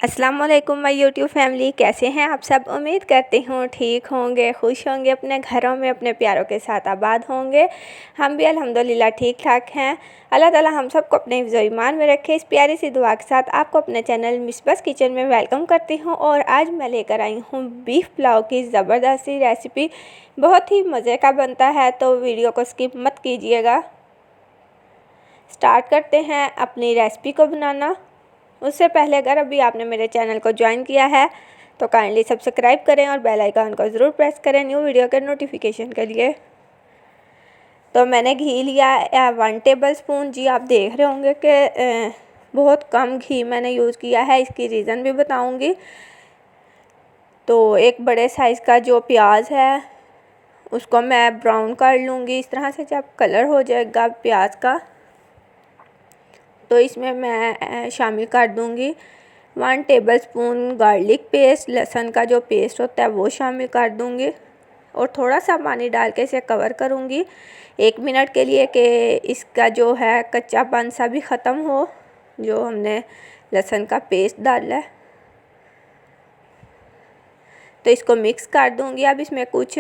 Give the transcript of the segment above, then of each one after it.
अस्सलाम वालेकुम my YouTube family, कैसे हैं आप सब। उम्मीद करती हूँ ठीक होंगे, खुश होंगे, अपने घरों में अपने प्यारों के साथ आबाद होंगे। हम भी अल्हम्दुलिल्लाह ठीक ठाक हैं। अल्लाह ताला हम सबको अपने हिफ्ज़-ओ ईमान में रखे। इस प्यारी सी दुआ के साथ आपको अपने चैनल मिसबस किचन में वेलकम करती हूँ। और आज मैं लेकर आई हूँ बीफ पुलाव की ज़बरदस्त सी रेसिपी। बहुत ही मज़े का बनता है, तो वीडियो को स्किप मत कीजिएगा। स्टार्ट करते हैं अपनी रेसिपी को बनाना। उससे पहले अगर अभी आपने मेरे चैनल को ज्वाइन किया है तो काइंडली सब्सक्राइब करें और बेल आइकन को ज़रूर प्रेस करें न्यू वीडियो के नोटिफिकेशन के लिए। तो मैंने घी लिया 1 टेबल स्पून। जी आप देख रहे होंगे कि बहुत कम घी मैंने यूज़ किया है, इसकी रीज़न भी बताऊंगी। तो एक बड़े साइज़ का जो प्याज है उसको मैं ब्राउन कर लूँगी। इस तरह से जब कलर हो जाएगा प्याज का तो इसमें मैं शामिल कर दूंगी 1 टेबल स्पून गार्लिक पेस्ट। लहसुन का जो पेस्ट होता है वो शामिल कर दूंगी और थोड़ा सा पानी डाल के इसे कवर करूंगी 1 मिनट के लिए कि इसका जो है कच्चापन सा भी ख़त्म हो, जो हमने लहसुन का पेस्ट डाला है। तो इसको मिक्स कर दूंगी। अब इसमें कुछ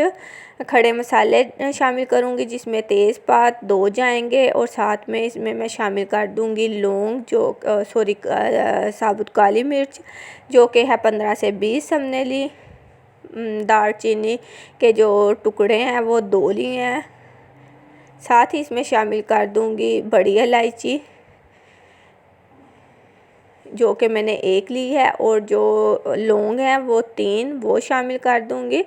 खड़े मसाले शामिल करूंगी, जिसमें तेज़पात 2 जाएंगे और साथ में इसमें मैं शामिल कर दूंगी लौंग, जो साबुत काली मिर्च जो कि है 15 से 20 हमने ली। दालचीनी के जो टुकड़े हैं वो 2 लिए हैं। साथ ही इसमें शामिल कर दूंगी बड़ी इलायची जो कि मैंने 1 ली है और जो लौंग हैं वो 3 वो शामिल कर दूंगी।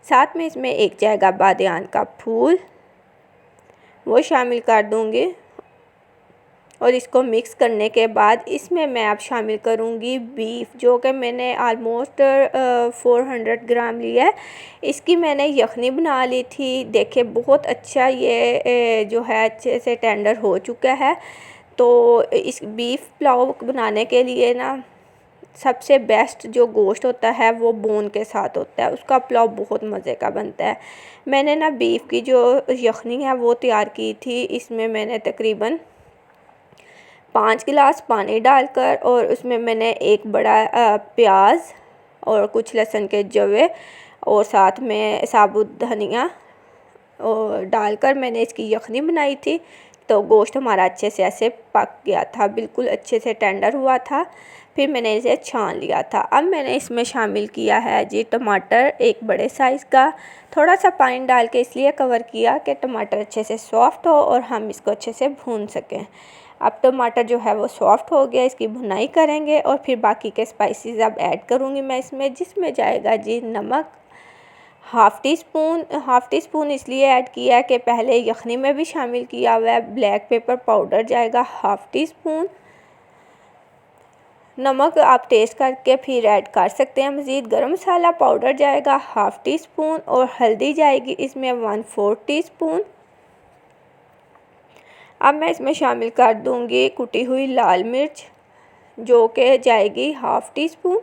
साथ में इसमें 1 जाएगा बादियान का फूल, वो शामिल कर दूंगी। और इसको मिक्स करने के बाद इसमें मैं अब शामिल करूंगी बीफ, जो कि मैंने आलमोस्ट 400 ग्राम लिया है। इसकी मैंने यखनी बना ली थी। देखिए बहुत अच्छा ये जो है अच्छे से टेंडर हो चुका है। तो इस बीफ पुलाव बनाने के लिए ना सबसे बेस्ट जो गोश्त होता है वो बोन के साथ होता है, उसका पुलाव बहुत मज़े का बनता है। मैंने ना बीफ की जो यखनी है वो तैयार की थी। इसमें मैंने तकरीबन 5 गिलास पानी डालकर और उसमें मैंने 1 बड़ा प्याज और कुछ लहसुन के जवे और साथ में साबुत धनिया और डालकर मैंने इसकी यखनी बनाई थी। तो गोश्त हमारा अच्छे से ऐसे पक गया था, बिल्कुल अच्छे से टेंडर हुआ था। फिर मैंने इसे छान लिया था। अब मैंने इसमें शामिल किया है जी टमाटर 1 बड़े साइज़ का। थोड़ा सा पानी डाल के इसलिए कवर किया कि टमाटर अच्छे से सॉफ़्ट हो और हम इसको अच्छे से भून सकें। अब टमाटर जो है वो सॉफ़्ट हो गया, इसकी भुनाई करेंगे और फिर बाकी के स्पाइसेस अब ऐड करूँगी मैं इसमें, जिसमें जाएगा जी नमक हाफ़ टी स्पून इसलिए ऐड किया है कि पहले यखनी में भी शामिल किया हुआ है। ब्लैक पेपर पाउडर जाएगा हाफ़ टी स्पून। नमक आप टेस्ट करके फिर ऐड कर सकते हैं मज़ीद। गरम मसाला पाउडर जाएगा हाफ़ टी स्पून और हल्दी जाएगी इसमें 1/4 टी स्पून। अब मैं इसमें शामिल कर दूंगी कुटी हुई लाल मिर्च जो कि जाएगी हाफ़ टी स्पून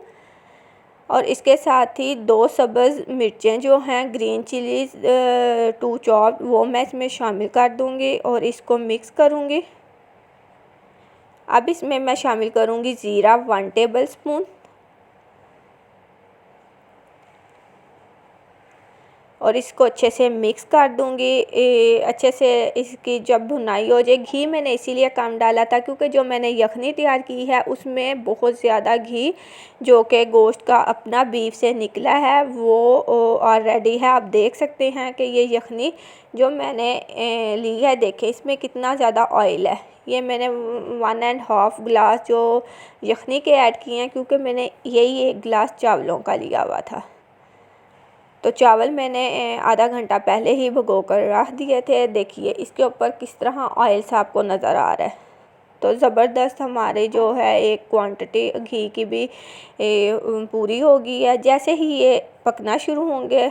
और इसके साथ ही 2 सब्ज़ मिर्चें जो हैं ग्रीन चिलीज़ 2 चॉप वो मैं इसमें शामिल कर दूंगी और इसको मिक्स करूंगी। अब इसमें मैं शामिल करूंगी ज़ीरा 1 टेबल स्पून और इसको अच्छे से मिक्स कर दूंगी। अच्छे से इसकी जब भुनाई हो जाए, घी मैंने इसीलिए कम डाला था क्योंकि जो मैंने यखनी तैयार की है उसमें बहुत ज़्यादा घी जो कि गोश्त का अपना बीफ से निकला है वो ऑलरेडी है। आप देख सकते हैं कि ये यखनी जो मैंने ली है, देखें इसमें कितना ज़्यादा ऑयल है। ये मैंने 1.5 गिलास जो यखनी के ऐड किए हैं क्योंकि मैंने यही 1 गिलास चावलों का लिया हुआ था। तो चावल मैंने आधा घंटा पहले ही भिगो कर रख दिए थे। देखिए इसके ऊपर किस तरह ऑयल सा आपको नज़र आ रहा है। तो ज़बरदस्त हमारे जो है एक क्वांटिटी घी की भी पूरी हो गई है। जैसे ही ये पकना शुरू होंगे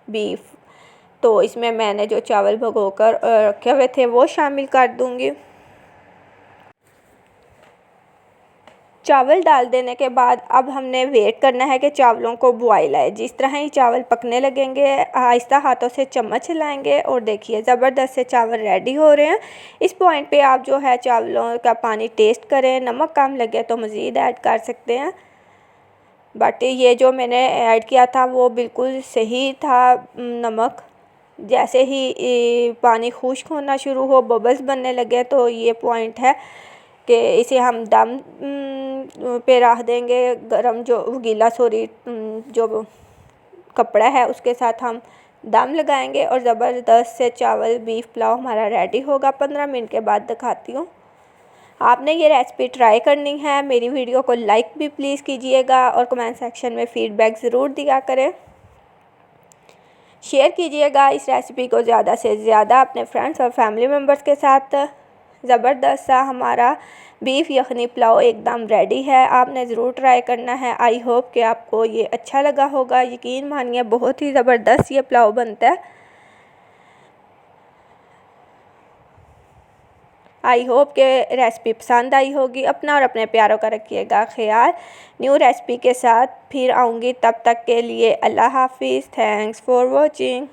बीफ, तो इसमें मैंने जो चावल भिगो कर रखे हुए थे वो शामिल कर दूँगी। चावल डाल देने के बाद अब हमने वेट करना है कि चावलों को बॉयल आए। जिस तरह ही चावल पकने लगेंगे आहिस्ता हाथों से चम्मच हिलाएंगे और देखिए ज़बरदस्त से चावल रेडी हो रहे हैं। इस पॉइंट पे आप जो है चावलों का पानी टेस्ट करें, नमक कम लगे तो मज़ीद ऐड कर सकते हैं। बट ये जो मैंने ऐड किया था वो बिल्कुल सही था नमक। जैसे ही पानी खुश्क होना शुरू हो, बबल्स बनने लगे, तो ये पॉइंट है कि इसे हम दम पे रख देंगे। गरम जो गीला जो कपड़ा है उसके साथ हम दम लगाएंगे और ज़बरदस्त से चावल बीफ पुलाव हमारा रेडी होगा। 15 मिनट के बाद दिखाती हूँ। आपने ये रेसिपी ट्राई करनी है। मेरी वीडियो को लाइक भी प्लीज़ कीजिएगा और कमेंट सेक्शन में फ़ीडबैक ज़रूर दिया करें। शेयर कीजिएगा इस रेसिपी को ज़्यादा से ज़्यादा अपने फ्रेंड्स और फैमिली मेम्बर्स के साथ। ज़बरदस्त सा हमारा बीफ यखनी पुलाव एकदम रेडी है। आपने ज़रूर ट्राई करना है। आई होप कि आपको ये अच्छा लगा होगा। यकीन मानिए बहुत ही ज़बरदस्त ये पुलाव बनता है। आई होप कि रेसिपी पसंद आई होगी। अपना और अपने प्यारों का रखिएगा ख्याल। न्यू रेसिपी के साथ फिर आऊँगी, तब तक के लिए अल्लाह हाफिज़। Thanks for watching.